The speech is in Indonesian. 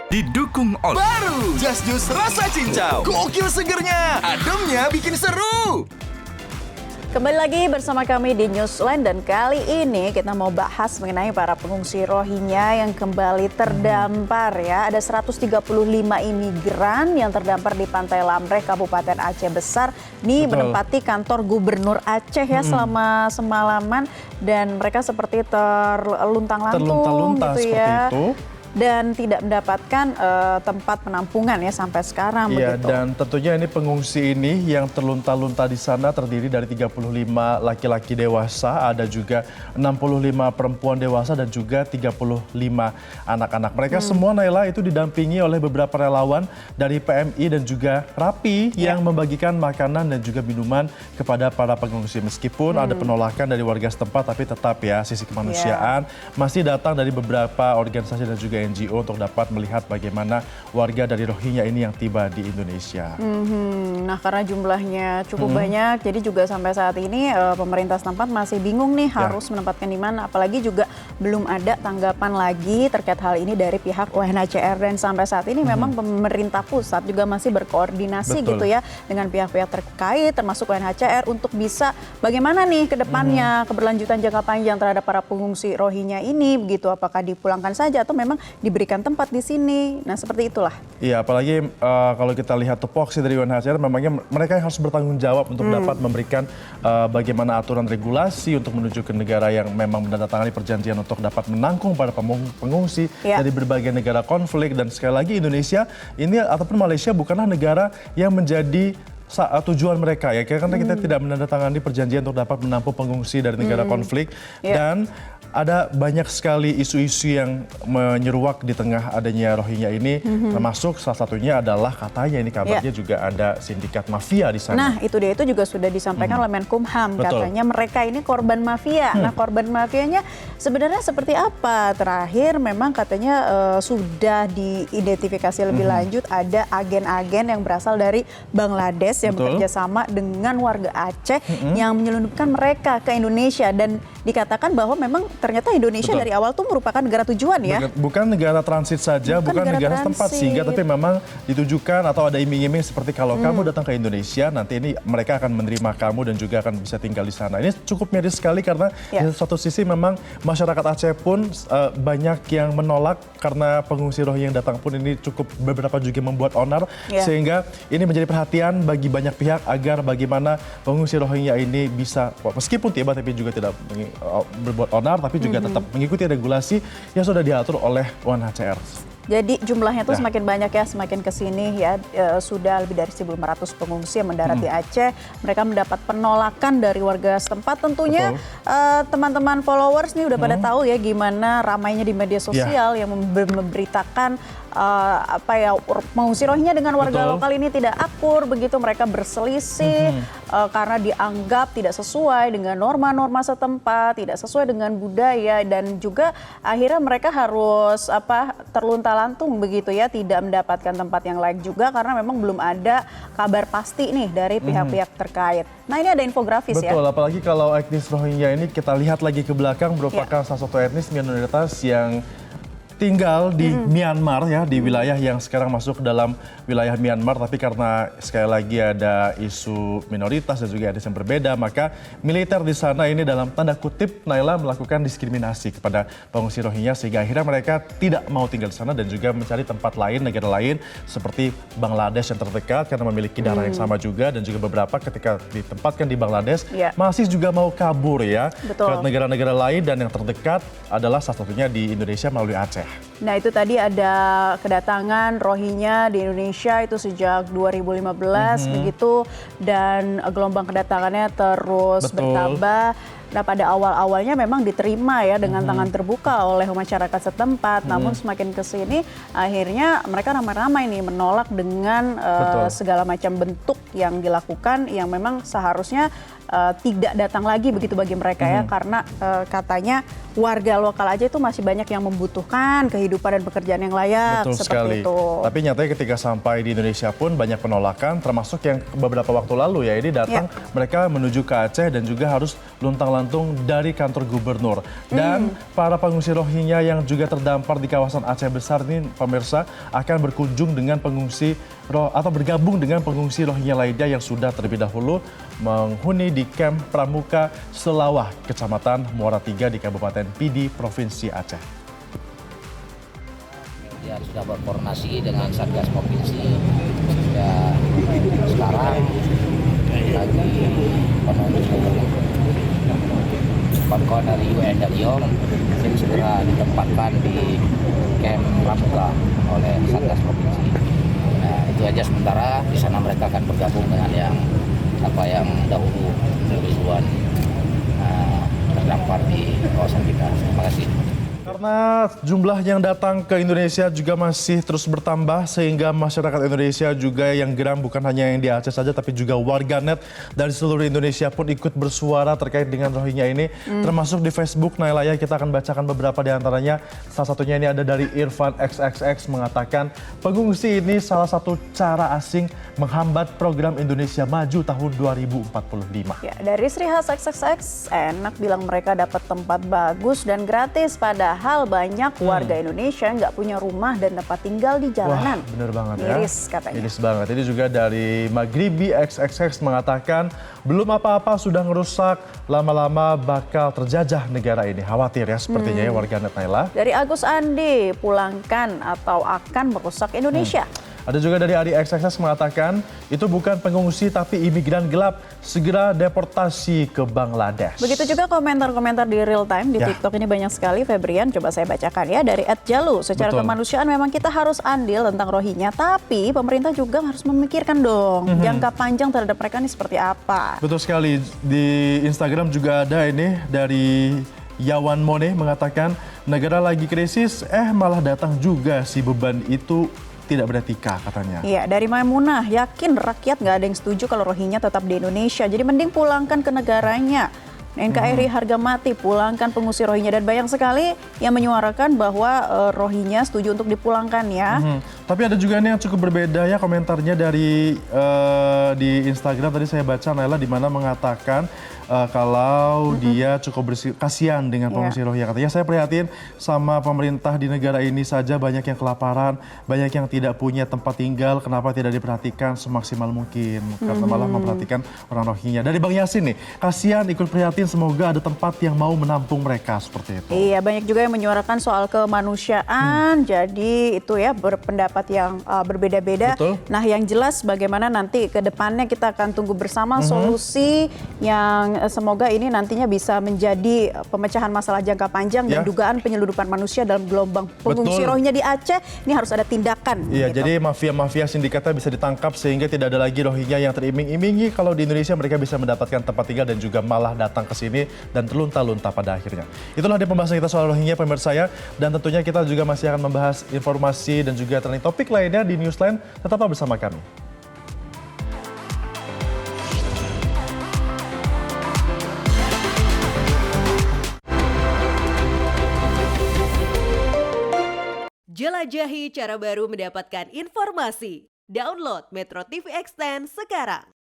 Didukung oleh Baru Just Juice rasa cincau. Gokil segernya, ademnya bikin seru. Kembali lagi bersama kami di Newsline dan kali ini kita mau bahas mengenai para pengungsi Rohingya yang kembali terdampar ya. Ada 135 imigran yang terdampar di Pantai Lamreh, Kabupaten Aceh Besar. Ini menempati kantor Gubernur Aceh ya selama semalaman dan mereka seperti terluntang-lantung gitu ya. Seperti itu. Dan tidak mendapatkan tempat penampungan ya sampai sekarang Iya, begitu. dan tentunya ini pengungsi ini yang terlunta-lunta di sana terdiri dari 35 laki-laki dewasa, ada juga 65 perempuan dewasa dan juga 35 anak-anak. Mereka semua Naila itu didampingi oleh beberapa relawan dari PMI dan juga RAPI yang membagikan makanan dan juga minuman kepada para pengungsi. Meskipun ada penolakan dari warga setempat tapi tetap ya sisi kemanusiaan masih datang dari beberapa organisasi dan juga NGO untuk dapat melihat bagaimana warga dari Rohingya ini yang tiba di Indonesia. Nah karena jumlahnya cukup banyak, jadi juga sampai saat ini pemerintah setempat masih bingung nih harus menempatkan di mana. Apalagi juga belum ada tanggapan lagi terkait hal ini dari pihak UNHCR. Dan sampai saat ini memang pemerintah pusat juga masih berkoordinasi gitu ya dengan pihak-pihak terkait termasuk UNHCR untuk bisa bagaimana nih ke depannya keberlanjutan jangka panjang terhadap para pengungsi Rohingya ini begitu. Apakah dipulangkan saja atau memang diberikan tempat di sini. Nah seperti itulah. Iya, apalagi kalau kita lihat tupoksi dari UNHCR, memangnya mereka yang harus bertanggung jawab untuk dapat memberikan bagaimana aturan regulasi untuk menuju ke negara yang memang menandatangani perjanjian untuk dapat menangkung para pengungsi dari berbagai negara konflik. Dan sekali lagi Indonesia ini ataupun Malaysia bukanlah negara yang menjadi tujuan mereka ya, karena kita tidak menandatangani perjanjian untuk dapat menampung pengungsi dari negara konflik dan ada banyak sekali isu-isu yang menyeruak di tengah adanya Rohingya ini, termasuk salah satunya adalah katanya ini kabarnya juga ada sindikat mafia di sana. Nah itu dia, itu juga sudah disampaikan oleh Menkumham, katanya mereka ini korban mafia. Nah korban mafianya sebenarnya seperti apa? Terakhir memang katanya sudah diidentifikasi lebih lanjut, ada agen-agen yang berasal dari Bangladesh yang bekerja sama dengan warga Aceh yang menyelundupkan mereka ke Indonesia, dan dikatakan bahwa memang ternyata Indonesia dari awal tuh merupakan negara tujuan ya. Bukan negara transit saja, bukan negara tempat singgah, tapi memang ditujukan atau ada iming-iming seperti kalau kamu datang ke Indonesia, nanti ini mereka akan menerima kamu dan juga akan bisa tinggal di sana. Ini cukup miris sekali karena di satu sisi memang masyarakat Aceh pun banyak yang menolak karena pengungsi Rohingya yang datang pun ini cukup beberapa juga membuat onar, sehingga ini menjadi perhatian bagi banyak pihak agar bagaimana pengungsi Rohingya ini bisa meskipun tiba tapi juga tidak berbuat onar, tapi juga tetap mengikuti regulasi yang sudah diatur oleh UNHCR. Jadi jumlahnya tuh semakin banyak ya, semakin kesini ya, sudah lebih dari 1.500 pengungsi yang mendarat di Aceh. Mereka mendapat penolakan dari warga setempat. Tentunya teman-teman followers nih udah pada tahu ya gimana ramainya di media sosial yang memberitakan pengungsi Rohingya dengan warga lokal ini tidak akur begitu, mereka berselisih karena dianggap tidak sesuai dengan norma-norma setempat, tidak sesuai dengan budaya, dan juga akhirnya mereka harus terlunta-lantung begitu ya, tidak mendapatkan tempat yang layak juga karena memang belum ada kabar pasti nih dari pihak-pihak terkait. Nah ini ada infografis ya. Betul, apalagi kalau etnis Rohingya ini kita lihat lagi ke belakang merupakan salah satu etnis minoritas yang tinggal di Myanmar ya, di wilayah yang sekarang masuk dalam wilayah Myanmar, tapi karena sekali lagi ada isu minoritas dan juga ada yang berbeda, maka militer di sana ini dalam tanda kutip Naila melakukan diskriminasi kepada pengungsi Rohingya sehingga akhirnya mereka tidak mau tinggal di sana dan juga mencari tempat lain, negara lain seperti Bangladesh yang terdekat karena memiliki darah yang sama juga, dan juga beberapa ketika ditempatkan di Bangladesh masih juga mau kabur ya ke negara-negara lain, dan yang terdekat adalah salah satunya di Indonesia melalui Aceh. Nah itu tadi ada kedatangan Rohingya di Indonesia itu sejak 2015 begitu, dan gelombang kedatangannya terus bertambah. Nah pada awal-awalnya memang diterima ya dengan tangan terbuka oleh masyarakat setempat, namun semakin kesini akhirnya mereka ramai-ramai nih menolak dengan segala macam bentuk yang dilakukan yang memang seharusnya tidak datang lagi begitu bagi mereka ya, karena katanya warga lokal aja itu masih banyak yang membutuhkan kehidupan dan pekerjaan yang layak. Betul seperti sekali. itu. Tapi nyatanya ketika sampai di Indonesia pun banyak penolakan, termasuk yang beberapa waktu lalu ya, ini datang mereka menuju ke Aceh dan juga harus luntang Melantung dari kantor gubernur. Dan para pengungsi Rohingya yang juga terdampar di kawasan Aceh Besar ini pemirsa akan berkunjung dengan atau bergabung dengan pengungsi Rohingya lainnya yang sudah terlebih dahulu menghuni di kamp Pramuka Selawah, Kecamatan Muara III di Kabupaten Pidi, Provinsi Aceh. Dia sudah berkoordinasi dengan Satgas Provinsi. Ya, sekarang lagi kawan-kawan dari UN dan IOM mungkin segera ditempatkan di kamp Pramuka oleh Satgas Provinsi. Nah, itu aja sementara. Di sana mereka akan bergabung dengan yang dahulu duluan terdampar di kawasan kita. Terima kasih. Karena jumlah yang datang ke Indonesia juga masih terus bertambah sehingga masyarakat Indonesia juga yang geram bukan hanya yang di Aceh saja tapi juga warganet dari seluruh Indonesia pun ikut bersuara terkait dengan Rohingya ini. Termasuk di Facebook Nailaya kita akan bacakan beberapa di antaranya. Salah satunya ini ada dari Irfan XXX mengatakan pengungsi ini salah satu cara asing menghambat program Indonesia Maju tahun 2045. Ya, dari Sri Has XXX, enak bilang mereka dapat tempat bagus dan gratis, padahal banyak warga Indonesia nggak punya rumah dan tempat tinggal di jalanan. Wah, bener banget ya. Miris katanya. Miris banget. Ini juga dari Maghribi XXX mengatakan belum apa-apa sudah ngerusak, lama-lama bakal terjajah negara ini. Khawatir ya sepertinya ya warganet Naila. Dari Agus Andi, pulangkan atau akan merusak Indonesia. Ada juga dari Adi XXX mengatakan, itu bukan pengungsi tapi imigran gelap, segera deportasi ke Bangladesh. Begitu juga komentar-komentar di real time di Ya. TikTok ini banyak sekali, Febrian. Coba saya bacakan ya, dari @jalu. Secara Betul. kemanusiaan memang kita harus andil tentang Rohingya, tapi pemerintah juga harus memikirkan dong jangka panjang terhadap mereka ini seperti apa. Betul sekali, di Instagram juga ada ini dari Yawan Mone mengatakan, negara lagi krisis, malah datang juga si beban itu tidak beretika katanya. Iya, dari Maimunah, yakin rakyat nggak ada yang setuju kalau Rohingya tetap di Indonesia. Jadi mending pulangkan ke negaranya. NKRI harga mati, pulangkan pengungsi Rohingya. Dan banyak sekali yang menyuarakan bahwa Rohingya setuju untuk dipulangkan ya. Tapi ada juga nih yang cukup berbeda ya komentarnya dari di Instagram tadi saya baca Naila di mana mengatakan kalau dia cukup kasihan dengan pengungsi Rohingya. Katanya saya prihatin sama pemerintah di negara ini saja banyak yang kelaparan, banyak yang tidak punya tempat tinggal, kenapa tidak diperhatikan semaksimal mungkin karena malah memperhatikan orang Rohingya. Dari Bang Yasin nih, kasihan ikut prihatin semoga ada tempat yang mau menampung mereka seperti itu. Iya, banyak juga yang menyuarakan soal kemanusiaan. Jadi itu ya berpendapat yang berbeda-beda. Betul. Nah, yang jelas bagaimana nanti ke depannya kita akan tunggu bersama solusi yang semoga ini nantinya bisa menjadi pemecahan masalah jangka panjang dan Ya. dugaan penyeludupan manusia dalam gelombang pengungsi Betul. Rohingya di Aceh. Ini harus ada tindakan. Iya, gitu. jadi mafia-mafia sindikatnya bisa ditangkap sehingga tidak ada lagi Rohingya yang teriming-imingi kalau di Indonesia mereka bisa mendapatkan tempat tinggal dan juga malah datang ke sini dan terlunta-lunta pada akhirnya. Itulah dia pembahasan kita soal Rohingya pemirsa ya, dan tentunya kita juga masih akan membahas informasi dan juga trending topik lainnya di Newsline. Tetaplah bersama kami. Jelajahi cara baru mendapatkan informasi. Download Metro TV Extend sekarang.